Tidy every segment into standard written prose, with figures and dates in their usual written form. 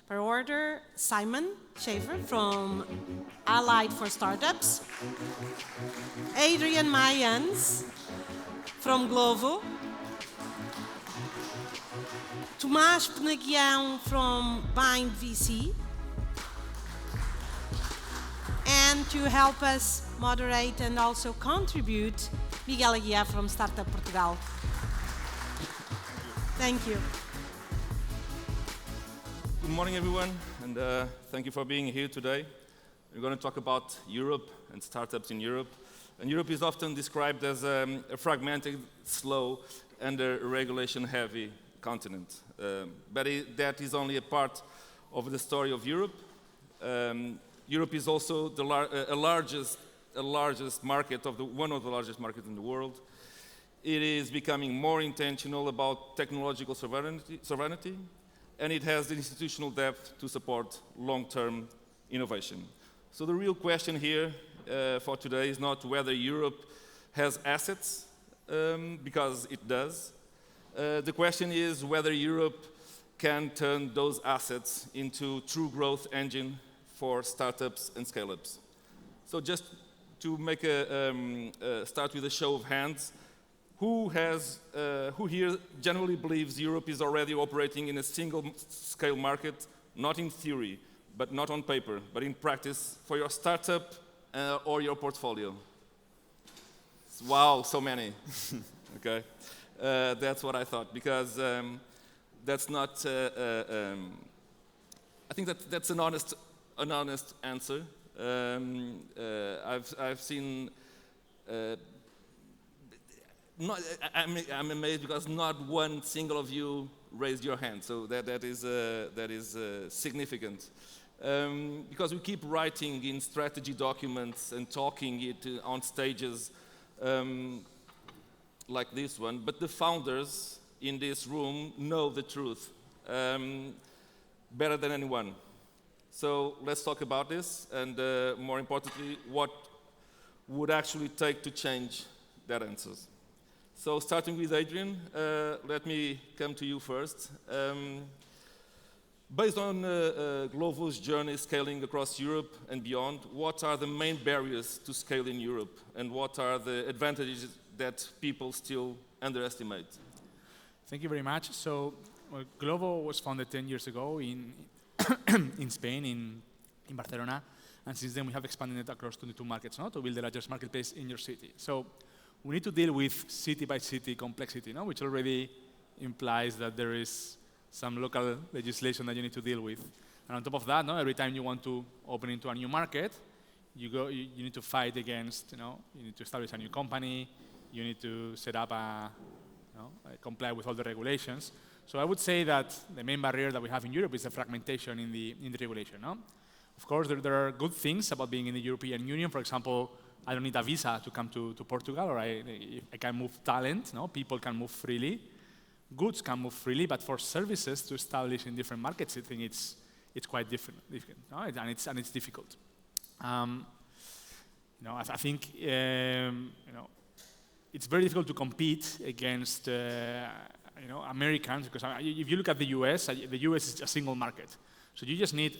Per order, Simon Schaefer from Allied for Startups, Adrian Mayans from Glovo, Tomás Penaguião from Bind VC, and to help us moderate and also contribute, Miguel Aguiar from Startup Portugal. Thank you. Good morning, everyone, and thank you for being here today. We're going to talk about Europe and startups in Europe. And Europe is often described as a fragmented, slow, and a regulation-heavy continent. But that is only a part of the story of Europe. Europe is also the largest market one of the largest markets in the world. It is becoming more intentional about technological sovereignty, and it has the institutional depth to support long-term innovation. So the real question here for today is not whether Europe has assets, because it does. The question is whether Europe can turn those assets into true growth engine for startups and scale-ups. So just to make start with a show of hands, who here generally believes Europe is already operating in a single-scale market, not in theory, but not on paper, but in practice for your startup or your portfolio? Wow, so many. Okay, that's what I thought, because that's not. I think that's an honest answer. I've seen. I'm amazed because not one single of you raised your hand, so that is significant. Because we keep writing in strategy documents and talking it on stages like this one, but the founders in this room know the truth better than anyone. So let's talk about this, and more importantly, what would actually take to change that answers. So starting with Adrian, let me come to you first. Based on Glovo's journey scaling across Europe and beyond, what are the main barriers to scale in Europe, and what are the advantages that people still underestimate? Thank you very much. So Glovo was founded 10 years ago in Spain, in Barcelona, and since then we have expanded it across 22 markets, to build the largest marketplace in your city. So we need to deal with city-by-city complexity, which already implies that there is some local legislation that you need to deal with. And on top of that, every time you want to open into a new market, you need to fight against, you need to establish a new company, you need to set up comply with all the regulations. So I would say that the main barrier that we have in Europe is the fragmentation in the regulation. Of course, there are good things about being in the European Union. For example, I don't need a visa to come to Portugal, or I can move talent. People can move freely, goods can move freely, but for services to establish in different markets, I think it's quite different, and it's difficult. I think it's very difficult to compete against Americans, because if you look at the US is a single market, so you just need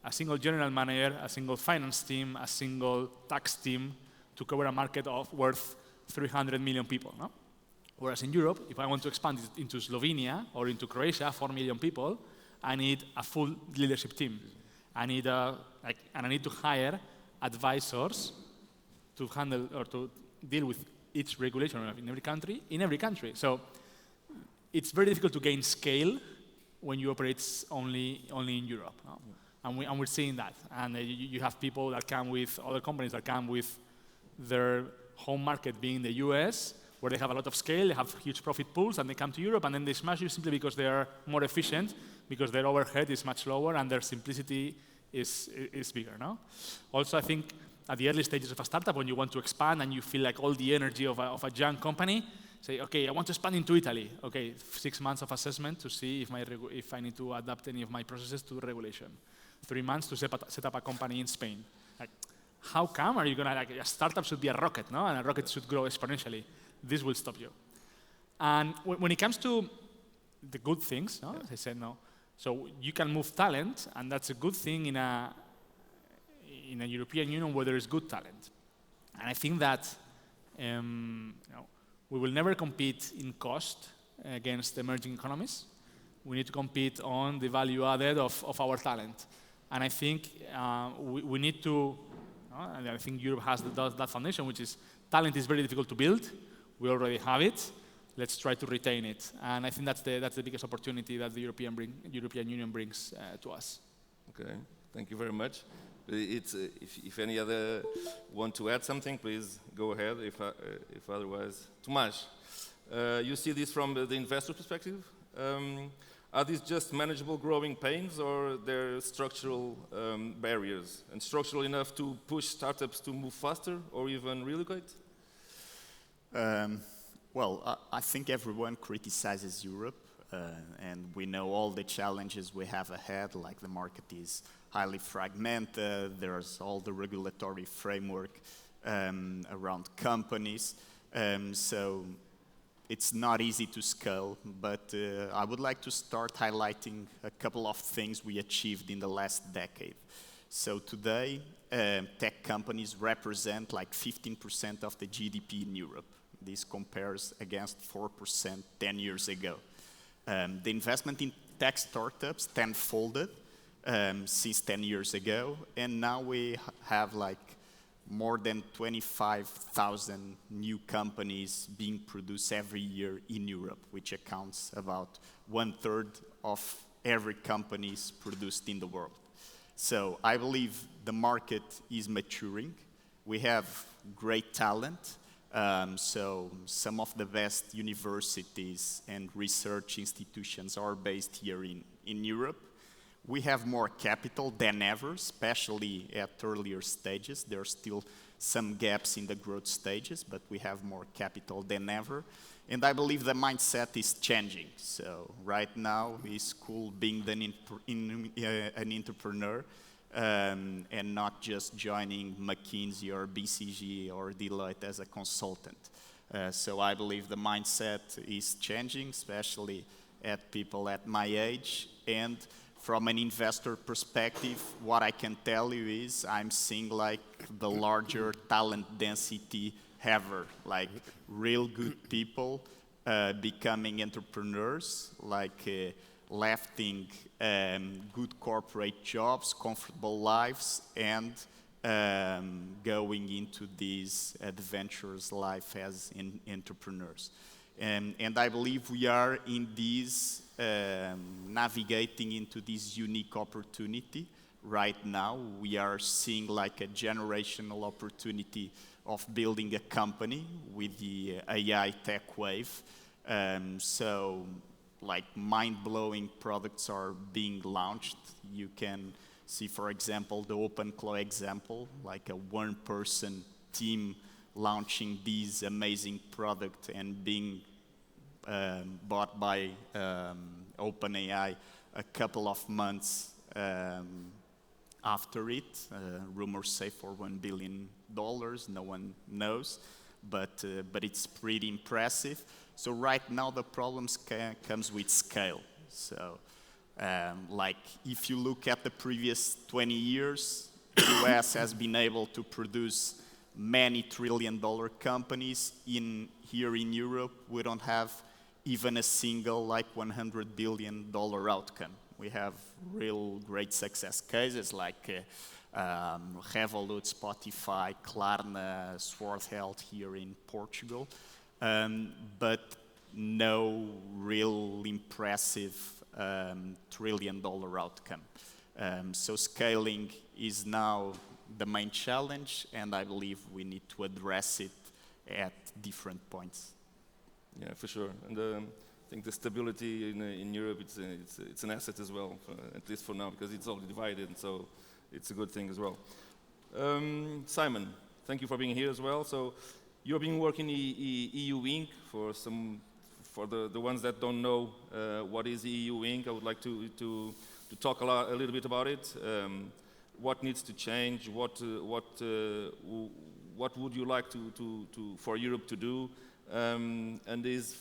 a single general manager, a single finance team, a single tax team to cover a market worth 300 million people. Whereas in Europe, if I want to expand it into Slovenia or into Croatia, 4 million people, I need a full leadership team. I need to hire advisors to handle or to deal with each regulation in every country. So it's very difficult to gain scale when you operate only in Europe. And we're seeing that. And you have people that come with, other companies that come with their home market being the US, where they have a lot of scale, they have huge profit pools, and they come to Europe, and then they smash you simply because they are more efficient, because their overhead is much lower, and their simplicity is bigger. Also, I think at the early stages of a startup, when you want to expand and you feel like all the energy of a young company, say, okay, I want to expand into Italy. Okay, 6 months of assessment to see if I need to adapt any of my processes to the regulation. 3 months to set up a company in Spain. How come are you going to, a startup should be a rocket, and a rocket should grow exponentially. This will stop you. And when it comes to the good things, as I said, So you can move talent, and that's a good thing in a European Union where there is good talent. And I think that we will never compete in cost against emerging economies. We need to compete on the value added of our talent. And I think we need to, and I think Europe has that foundation, which is talent is very difficult to build. We already have it. Let's try to retain it. And I think that's the biggest opportunity that the European Union brings to us. Okay, thank you very much. If any other want to add something, please go ahead. If otherwise, Tomás, you see this from the investor perspective. Are these just manageable growing pains, or they're structural barriers, and structural enough to push startups to move faster or even relocate? Well, I think everyone criticizes Europe, and we know all the challenges we have ahead, like the market is highly fragmented, there's all the regulatory framework around companies, so it's not easy to scale, but I would like to start highlighting a couple of things we achieved in the last decade. So today, tech companies represent like 15% of the GDP in Europe. This compares against 4% 10 years ago. The investment in tech startups tenfolded since 10 years ago, and now we have like more than 25,000 new companies being produced every year in Europe, which accounts about 1/3 of every companies produced in the world. So I believe the market is maturing. We have great talent. So some of the best universities and research institutions are based here in Europe. We have more capital than ever, especially at earlier stages. There are still some gaps in the growth stages, but we have more capital than ever. And I believe the mindset is changing. So right now, it's cool being an entrepreneur and not just joining McKinsey or BCG or Deloitte as a consultant. So I believe the mindset is changing, especially at people at my age. And from an investor perspective, what I can tell you is I'm seeing like the larger talent density ever, like real good people becoming entrepreneurs, like lefting good corporate jobs, comfortable lives, and going into these adventurous life as entrepreneurs. And I believe we are in this, navigating into this unique opportunity. Right now, we are seeing like a generational opportunity of building a company with the AI tech wave. So like mind-blowing products are being launched. You can see, for example, the OpenClaw example, like a one-person team launching this amazing product and being bought by OpenAI a couple of months after it. Rumors say for $1 billion, no one knows, but it's pretty impressive. So right now the problems comes with scale. So like if you look at the previous 20 years, the US has been able to produce many trillion-dollar companies. Here in Europe, we don't have even a single like $100 billion outcome. We have real great success cases like Revolut, Spotify, Klarna, Sword Health here in Portugal, but no real impressive trillion-dollar outcome. So scaling is now the main challenge, and I believe we need to address it at different points. Yeah, for sure. And I think the stability in Europe, it's an asset as well, at least for now, because it's all divided, and so it's a good thing as well. Simon, thank you for being here as well. So you've been working in EU Inc. For the ones that don't know what is EU Inc., I would like to talk a little bit about it. What needs to change? What would you like for Europe to do? And is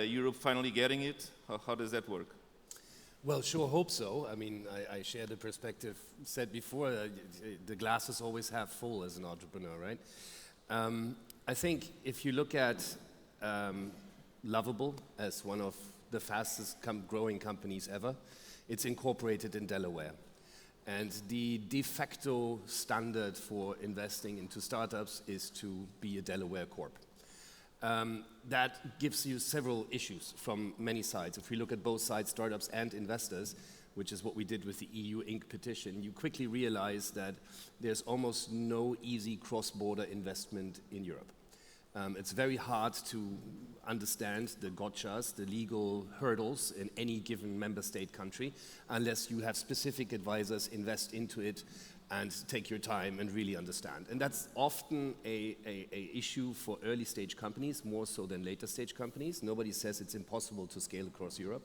Europe finally getting it? How does that work? Well, sure hope so. I mean, I share the perspective said before, the glass is always half full as an entrepreneur, right? I think if you look at Lovable as one of the fastest growing companies ever, it's incorporated in Delaware. And the de facto standard for investing into startups is to be a Delaware corp. That gives you several issues from many sides. If we look at both sides, startups and investors, which is what we did with the EU Inc. petition, you quickly realize that there's almost no easy cross-border investment in Europe. It's very hard to understand the gotchas, the legal hurdles in any given member state country, unless you have specific advisors invest into it and take your time and really understand. And that's often a issue for early stage companies, more so than later stage companies. Nobody says it's impossible to scale across Europe.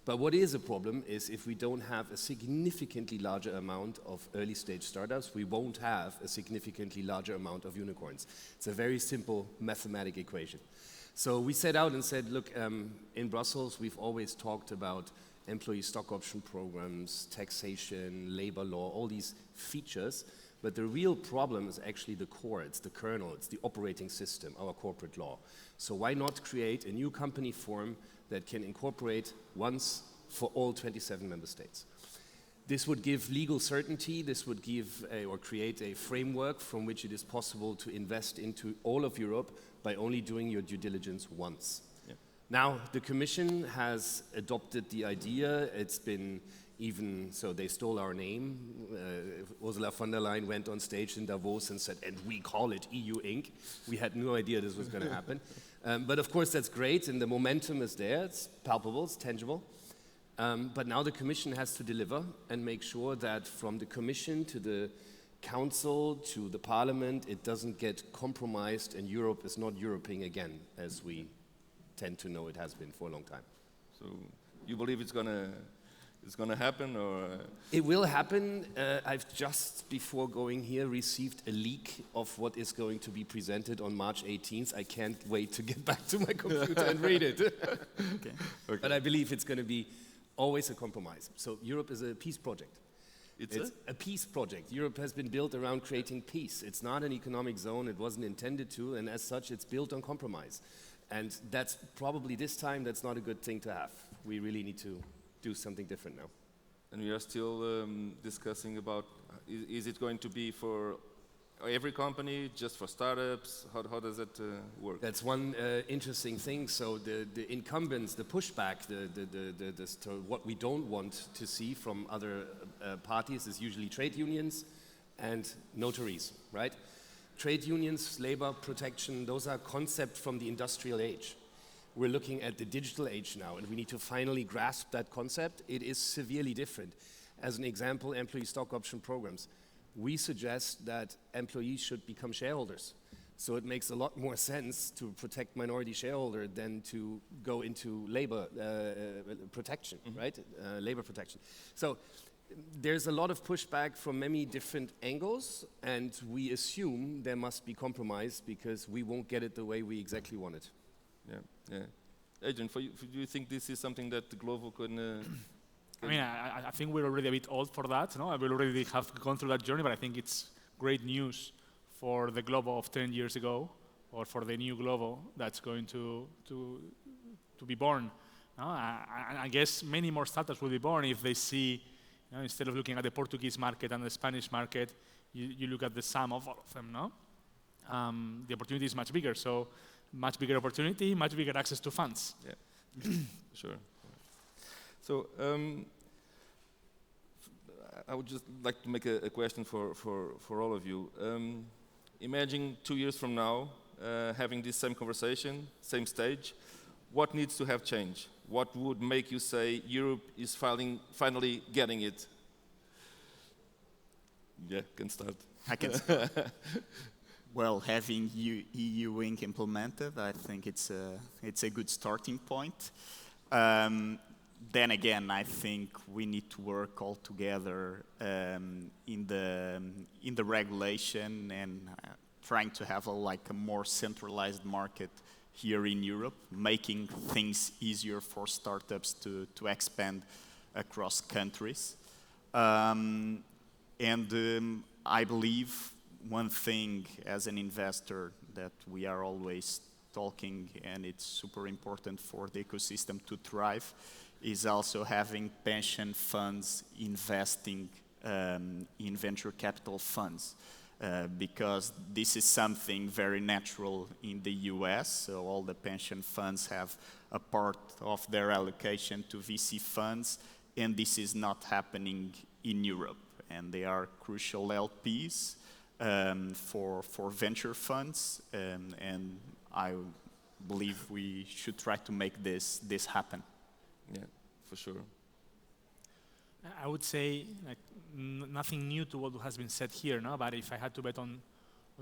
But what is a problem is if we don't have a significantly larger amount of early stage startups, we won't have a significantly larger amount of unicorns. It's a very simple mathematical equation. So we set out and said, look, in Brussels, we've always talked about employee stock option programs, taxation, labor law, all these features. But the real problem is actually the core, it's the kernel, it's the operating system, our corporate law. So why not create a new company form that can incorporate once for all 27 member states? This would give legal certainty, this would give or create a framework from which it is possible to invest into all of Europe by only doing your due diligence once. Yeah. Now, the Commission has adopted the idea. It's been even, so they stole our name. Ursula von der Leyen went on stage in Davos and said, and we call it EU Inc. We had no idea this was going to happen. But of course that's great, and the momentum is there, it's palpable, it's tangible. But now the Commission has to deliver and make sure that from the Commission to the Council to the Parliament, it doesn't get compromised and Europe is not Europing again, as we tend to know it has been for a long time. So you believe it's going to happen, or? It will happen. I've just, before going here, received a leak of what is going to be presented on March 18th. I can't wait to get back to my computer and read it. Okay. But I believe it's going to be always a compromise. So Europe is a peace project. It's a peace project. Europe has been built around creating peace. It's not an economic zone. It wasn't intended to, and as such, it's built on compromise. And that's probably this time, that's not a good thing to have. We really need to do something different now. And we are still discussing about, is it going to be for every company, just for startups? How does it work? That's one interesting thing. So the incumbents, the pushback, what we don't want to see from other parties is usually trade unions and notaries, right? Trade unions, labor protection, those are concepts from the industrial age. We're looking at the digital age now, and we need to finally grasp that concept. It is severely different. As an example, employee stock option programs. We suggest that employees should become shareholders. So it makes a lot more sense to protect minority shareholder than to go into labor protection, right? Labor protection. So there's a lot of pushback from many different angles, and we assume there must be compromise because we won't get it the way we exactly want it. Yeah. Adrian, do you think this is something that the Glovo can? I mean, I think we're already a bit old for that. No, we already have gone through that journey, but I think it's great news for the Glovo of 10 years ago, or for the new Glovo that's going to be born. I guess many more startups will be born if they see, instead of looking at the Portuguese market and the Spanish market, you look at the sum of all of them. No, the opportunity is much bigger. So, much bigger opportunity, much bigger access to funds. Yeah, sure. So I would just like to make a question for all of you. Imagine 2 years from now, having this same conversation, same stage, what needs to have changed? What would make you say Europe is finally getting it? Yeah, can start. I can start. Well, having EU Inc. implemented, I think it's a good starting point. Then again, I think we need to work all together in the regulation and trying to have a more centralized market here in Europe, making things easier for startups to expand across countries. I believe one thing as an investor that we are always talking, and it's super important for the ecosystem to thrive, is also having pension funds investing in venture capital funds. Because this is something very natural in the US, so all the pension funds have a part of their allocation to VC funds, and this is not happening in Europe. And they are crucial LPs for venture funds, and I believe we should try to make this happen. Yeah, for sure. I would say like, nothing new to what has been said here, no? But if I had to bet on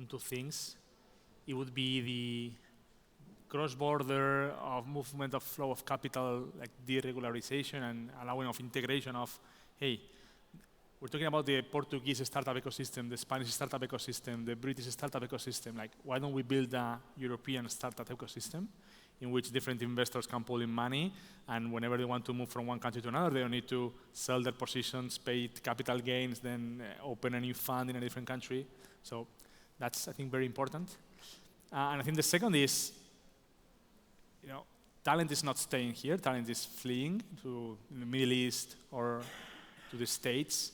two things, it would be the cross-border of movement of flow of capital, like deregularization and allowing of integration of, hey, we're talking about the Portuguese startup ecosystem, the Spanish startup ecosystem, the British startup ecosystem. Like, why don't we build a European startup ecosystem in which different investors can pull in money, and whenever they want to move from one country to another, they don't need to sell their positions, pay capital gains, then open a new fund in a different country. So that's, I think, very important. And I think the second is, talent is not staying here. Talent is fleeing to the Middle East or to the States,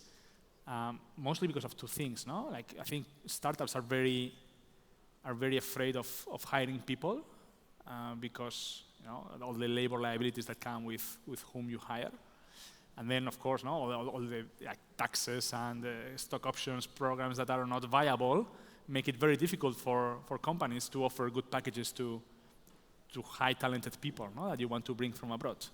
mostly because of two things. No, like I think startups are very afraid of hiring people because all the labor liabilities that come with whom you hire, and then of course all the taxes and stock options programs that are not viable make it very difficult for companies to offer good packages to high talented people that you want to bring from abroad.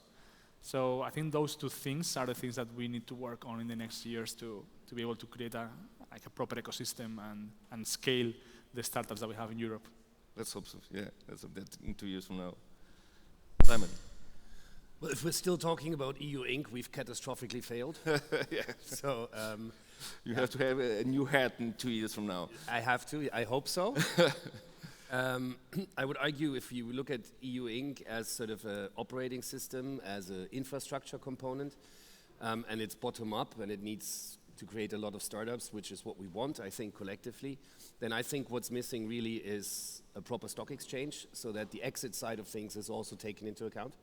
So I think those two things are the things that we need to work on in the next years to be able to create a proper ecosystem and scale the startups that we have in Europe. Let's hope so. Yeah, let's hope that in 2 years from now. Simon. Well, if we're still talking about EU Inc., we've catastrophically failed. Yeah. So you have to have a new hat in 2 years from now. I have to. I hope so. I would argue if you look at EU Inc. as sort of an operating system, as an infrastructure component, and it's bottom up and it needs to create a lot of startups, which is what we want, I think, collectively, then I think what's missing really is a proper stock exchange so that the exit side of things is also taken into account.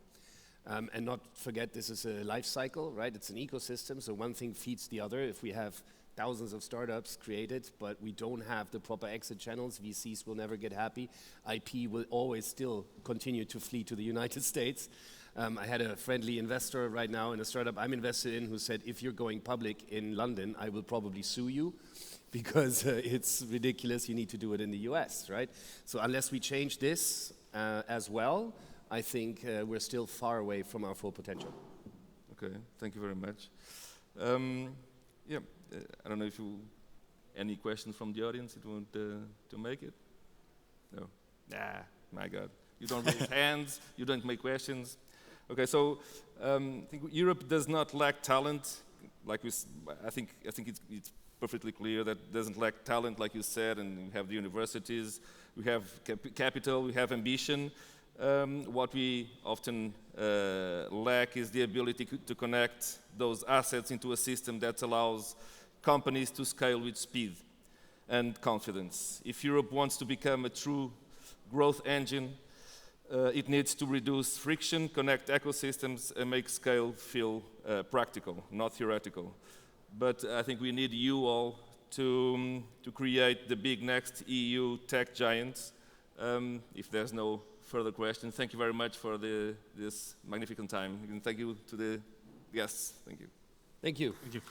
And not forget this is a life cycle, right? It's an ecosystem, so one thing feeds the other. If we have thousands of startups created, but we don't have the proper exit channels, VCs will never get happy. IP will always still continue to flee to the United States. I had a friendly investor right now in a startup I'm invested in who said, if you're going public in London, I will probably sue you because it's ridiculous, you need to do it in the US, right? So unless we change this as well, I think we're still far away from our full potential. Okay, thank you very much. I don't know if any questions from the audience that want to make it? No? My God. You don't raise hands, you don't make questions. Okay, so I think Europe does not lack talent. Like I think it's perfectly clear that it doesn't lack talent, like you said, and we have the universities, we have capital, we have ambition. What we often lack is the ability to connect those assets into a system that allows companies to scale with speed and confidence. If Europe wants to become a true growth engine, it needs to reduce friction, connect ecosystems, and make scale feel practical, not theoretical. But I think we need you all to create the big next EU tech giants. If there's no further questions, thank you very much for this magnificent time. And thank you to the guests. Thank you. Thank you. Thank you.